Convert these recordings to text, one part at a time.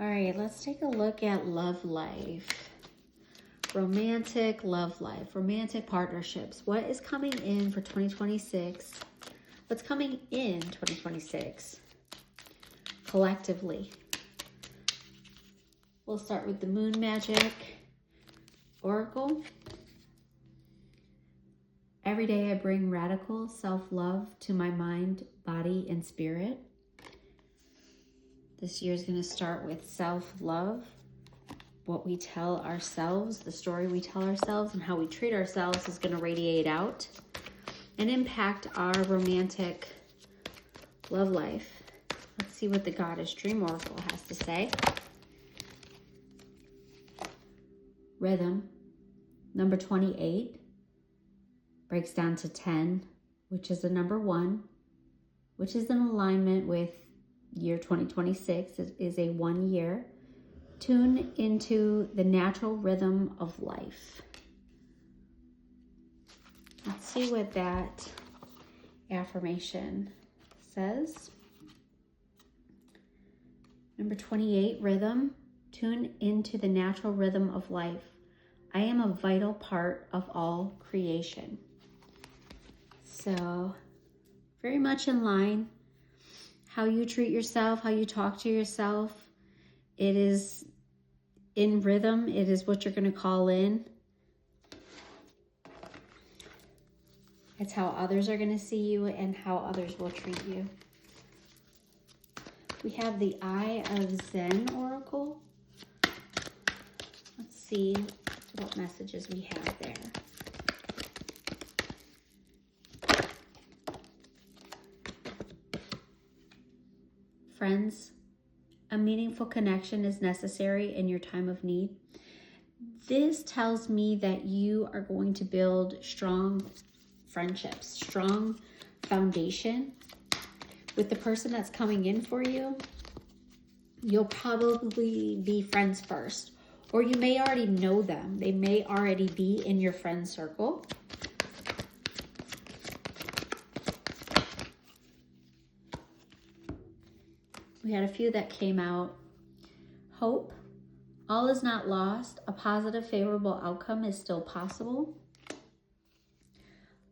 All right, let's take a look at love life. Romantic love life, romantic partnerships. What is coming in for 2026? What's coming in 2026 collectively? We'll start with the Moon Magic Oracle. Every day I bring radical self-love to my mind, body, and spirit. This year is going to start with self-love. What we tell ourselves, the story we tell ourselves, and how we treat ourselves is going to radiate out and impact our romantic love life. Let's see what the Goddess Dream Oracle has to say. Rhythm, number 28, breaks down to 10, which is the number 1, which is in alignment with year 2026. It is a 1 year. Tune into the natural rhythm of life. Let's see what that affirmation says. Number 28, rhythm. Tune into the natural rhythm of life. I am a vital part of all creation. So, very much in line. How you treat yourself, how you talk to yourself. It is in rhythm. It is what you're going to call in. It's how others are going to see you and how others will treat you. We have the Eye of Zen Oracle. Let's see what messages we have there. Friends, a meaningful connection is necessary in your time of need. This tells me that you are going to build strong friendships, strong foundation with the person that's coming in for you. You'll probably be friends first, or you may already know them. They may already be in your friend circle. We had a few that came out. Hope. All is not lost. A positive, favorable outcome is still possible.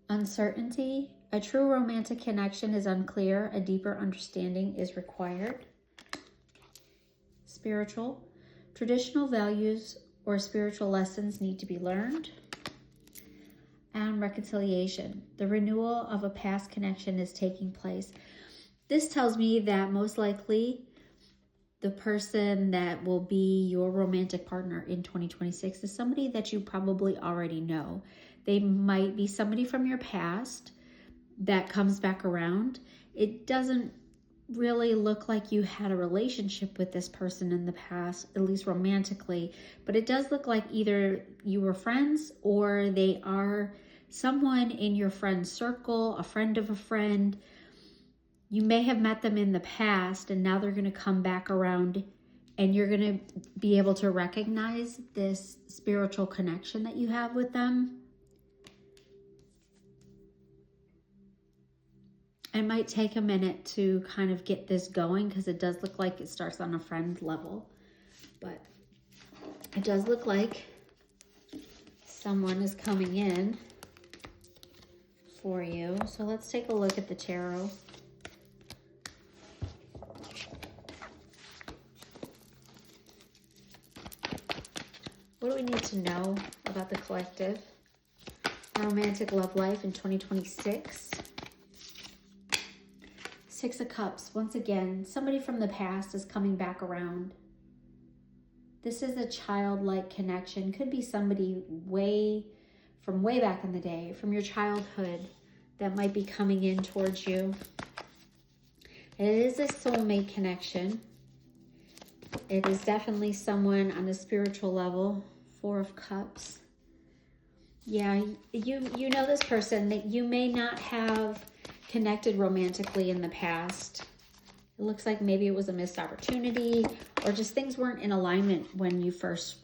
Uncertainty. A true romantic connection is unclear. A deeper understanding is required. Spiritual. Traditional values or spiritual lessons need to be learned. And reconciliation. The renewal of a past connection is taking place. This tells me that most likely the person that will be your romantic partner in 2026 is somebody that you probably already know. They might be somebody from your past that comes back around. It doesn't really look like you had a relationship with this person in the past, at least romantically, but it does look like either you were friends or they are someone in your friend circle, a friend of a friend. You may have met them in the past and now they're going to come back around and you're going to be able to recognize this spiritual connection that you have with them. It might take a minute to kind of get this going because it does look like it starts on a friend level. But it does look like someone is coming in for you. So let's take a look at the tarot. What do we need to know about the collective? Romantic love life in 2026. 6 of Cups. Once again, somebody from the past is coming back around. This is a childlike connection. Could be somebody way back in the day, from your childhood, that might be coming in towards you. It is a soulmate connection. It is definitely someone on a spiritual level. 4 of Cups. Yeah, you know this person that you may not have connected romantically in the past. It looks like maybe it was a missed opportunity or just things weren't in alignment when you first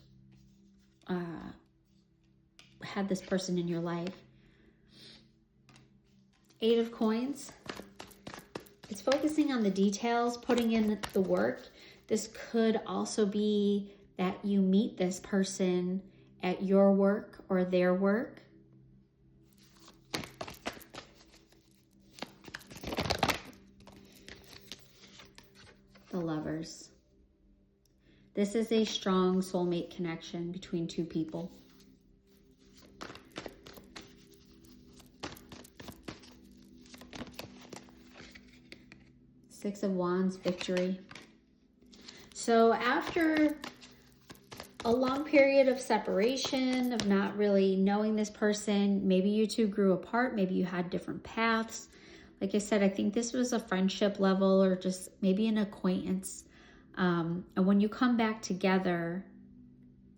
had this person in your life. 8 of Coins. It's focusing on the details, putting in the work This could also be that you meet this person at your work or their work. The Lovers. This is a strong soulmate connection between two people. Six of Wands, Victory. So after a long period of separation, of not really knowing this person, maybe you two grew apart, maybe you had different paths. Like I said, I think this was a friendship level or just maybe an acquaintance. And when you come back together,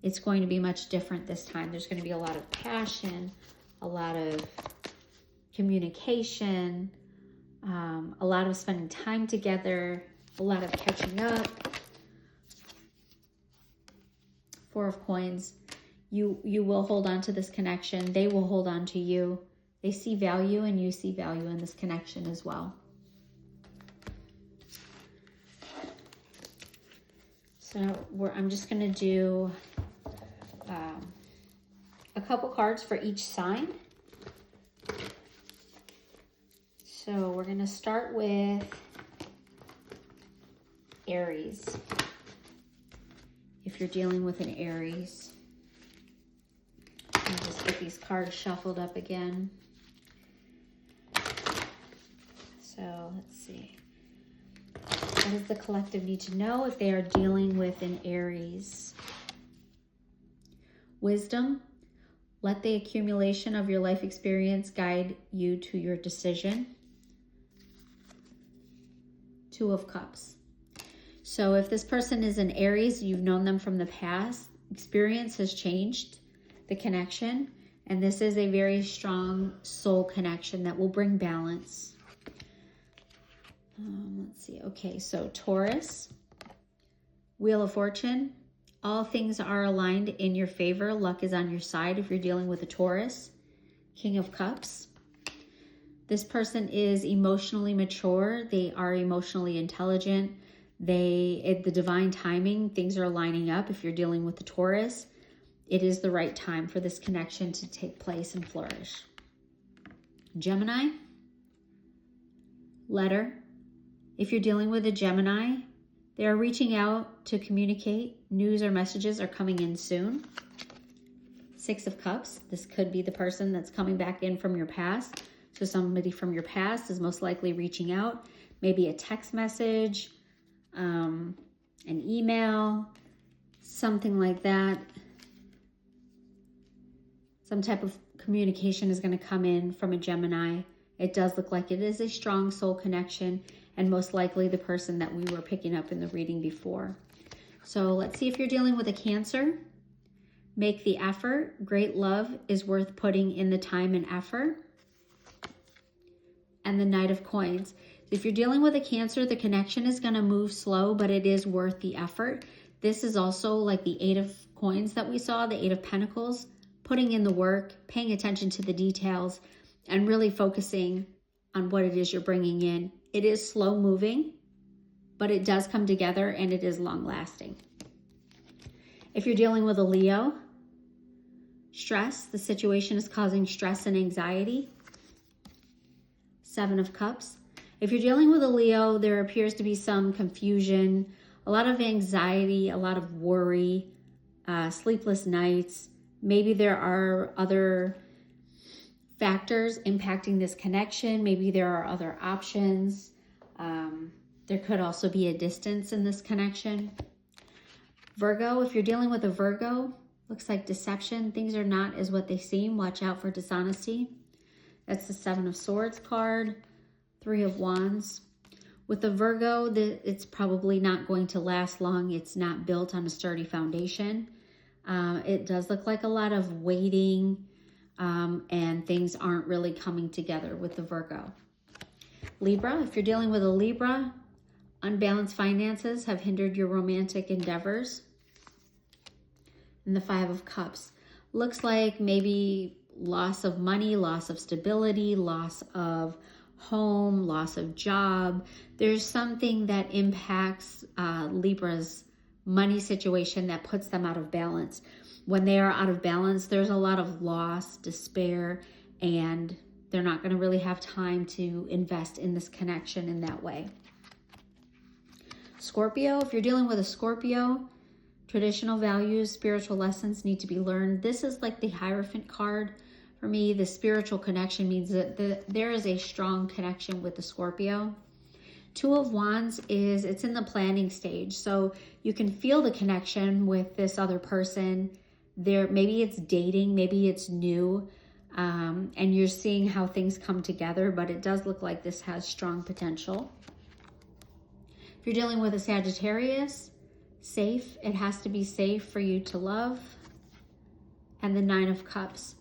it's going to be much different this time. There's going to be a lot of passion, a lot of communication, a lot of spending time together, a lot of catching up. Four of Coins. You will hold on to this connection. They will hold on to you. They see value and you see value in this connection as well. So I'm just going to do a couple cards for each sign. So we're going to start with Aries. If you're dealing with an Aries, I'll just get these cards shuffled up again. So let's see. What does the collective need to know if they are dealing with an Aries? Wisdom. Let the accumulation of your life experience guide you to your decision. Two of Cups. So if this person is an Aries, you've known them from the past, experience has changed the connection, and this is a very strong soul connection that will bring balance. Let's see. Okay, so Taurus, Wheel of Fortune. All things are aligned in your favor. Luck is on your side if you're dealing with a Taurus. King of Cups. This person is emotionally mature. They are emotionally intelligent. The divine timing, things are lining up. If you're dealing with the Taurus, it is the right time for this connection to take place and flourish. Gemini, Letter. If you're dealing with a Gemini, they are reaching out to communicate. News or messages are coming in soon. Six of Cups. This could be the person that's coming back in from your past. So somebody from your past is most likely reaching out. Maybe a text message, an email, something like that. Some type of communication is going to come in from a Gemini. It does look like it is a strong soul connection, and most likely the person that we were picking up in the reading before. So let's see if you're dealing with a Cancer. Make the effort. Great love is worth putting in the time and effort. And the Knight of Coins. If you're dealing with a Cancer, the connection is going to move slow, but it is worth the effort. This is also like the Eight of Coins that we saw, the Eight of Pentacles, putting in the work, paying attention to the details, and really focusing on what it is you're bringing in. It is slow moving, but it does come together and it is long lasting. If you're dealing with a Leo, stress, the situation is causing stress and anxiety. Seven of Cups. If you're dealing with a Leo, there appears to be some confusion, a lot of anxiety, a lot of worry, sleepless nights. Maybe there are other factors impacting this connection. Maybe there are other options. There could also be a distance in this connection. Virgo, if you're dealing with a Virgo, looks like deception. Things are not as what they seem. Watch out for dishonesty. That's the Seven of Swords card. Three of Wands. With the Virgo, it's probably not going to last long. It's not built on a sturdy foundation. It does look like a lot of waiting, and things aren't really coming together with the Virgo. Libra, if you're dealing with a Libra, unbalanced finances have hindered your romantic endeavors. And the Five of Cups. Looks like maybe loss of money, loss of stability, loss of home, loss of job. There's something that impacts Libra's money situation that puts them out of balance. When they are out of balance, there's a lot of loss, despair, and they're not going to really have time to invest in this connection in that way. Scorpio, if you're dealing with a Scorpio, traditional values, spiritual lessons need to be learned. This is like the Hierophant card. For me, the spiritual connection means that there is a strong connection with the Scorpio. Two of Wands it's in the planning stage. So you can feel the connection with this other person. Maybe it's dating, maybe it's new, and you're seeing how things come together, but it does look like this has strong potential. If you're dealing with a Sagittarius, safe. It has to be safe for you to love. And the Nine of Cups.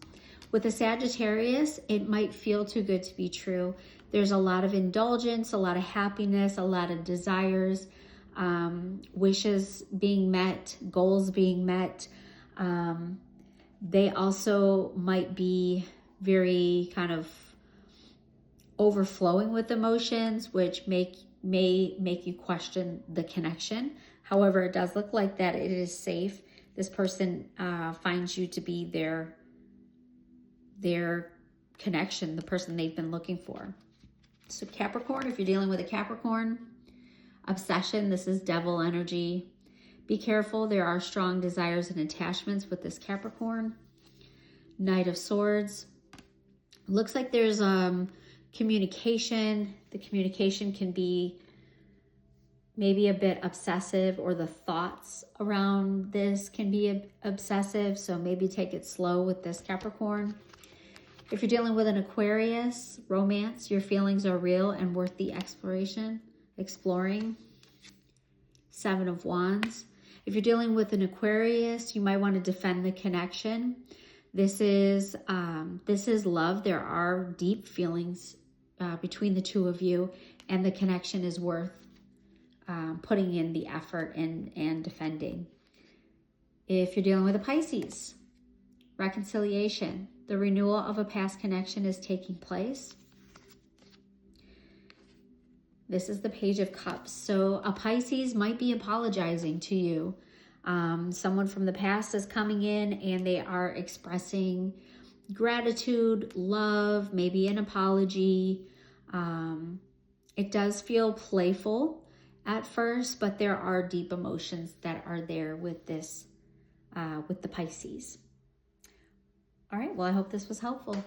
With a Sagittarius, it might feel too good to be true. There's a lot of indulgence, a lot of happiness, a lot of desires, wishes being met, goals being met. They also might be very kind of overflowing with emotions, which may make you question the connection. However, it does look like that it is safe. This person finds you to be their connection, the person they've been looking for. So Capricorn, if you're dealing with a Capricorn, obsession, this is devil energy. Be careful, there are strong desires and attachments with this Capricorn. Knight of Swords. Looks like there's communication. The communication can be maybe a bit obsessive, or the thoughts around this can be obsessive. So maybe take it slow with this Capricorn. If you're dealing with an Aquarius, romance, your feelings are real and worth the exploring. Seven of Wands. If you're dealing with an Aquarius, you might want to defend the connection. This is love. There are deep feelings between the two of you, and the connection is worth putting in the effort and defending. If you're dealing with a Pisces, reconciliation. The renewal of a past connection is taking place. This is the Page of Cups. So a Pisces might be apologizing to you. Someone from the past is coming in and they are expressing gratitude, love, maybe an apology. It does feel playful at first, but there are deep emotions that are there with this, with the Pisces. All right, well, I hope this was helpful.